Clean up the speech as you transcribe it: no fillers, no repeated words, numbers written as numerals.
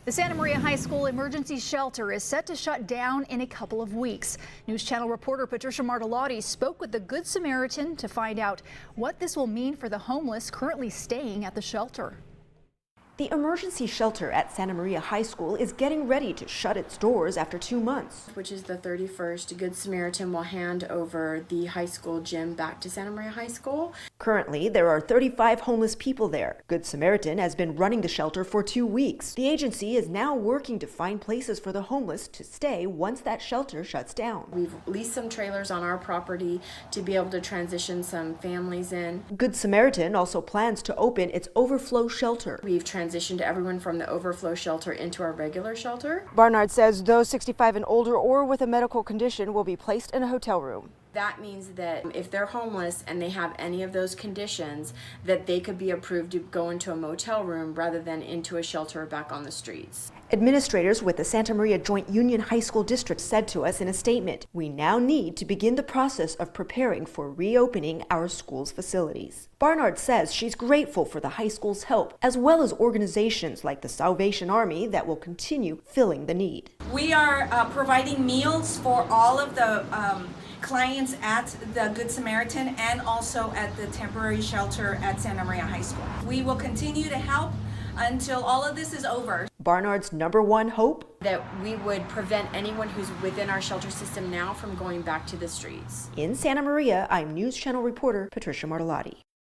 The Santa Maria High School emergency shelter is set to shut down in a couple of weeks. News Channel reporter Patricia Martellotti spoke with the Good Samaritan to find out what this will mean for the homeless currently staying at the shelter. The emergency shelter at Santa Maria High School is getting ready to shut its doors after 2 months. Which is the 31st, Good Samaritan will hand over the high school gym back to Santa Maria High School. Currently, there are 35 homeless people there. Good Samaritan has been running the shelter for 2 weeks. The agency is now working to find places for the homeless to stay once that shelter shuts down. We've leased some trailers on our property to be able to transition some families in. Good Samaritan also plans to open its overflow shelter. We've transitioned everyone from the overflow shelter into our regular shelter. Barnard says those 65 and older or with a medical condition will be placed in a hotel room. That means that if they're homeless and they have any of those conditions, that they could be approved to go into a motel room rather than into a shelter back on the streets. Administrators with the Santa Maria Joint Union High School District said to us in a statement, "We now need to begin the process of preparing for reopening our school's facilities." Barnard says she's grateful for the high school's help, as well as organizations like the Salvation Army that will continue filling the need. We are providing meals for all of the clients at the Good Samaritan and also at the temporary shelter at Santa Maria High School. We will continue to help until all of this is over. Barnard's #1 hope? That we would prevent anyone who's within our shelter system now from going back to the streets. In Santa Maria, I'm News Channel reporter Patricia Martellotti.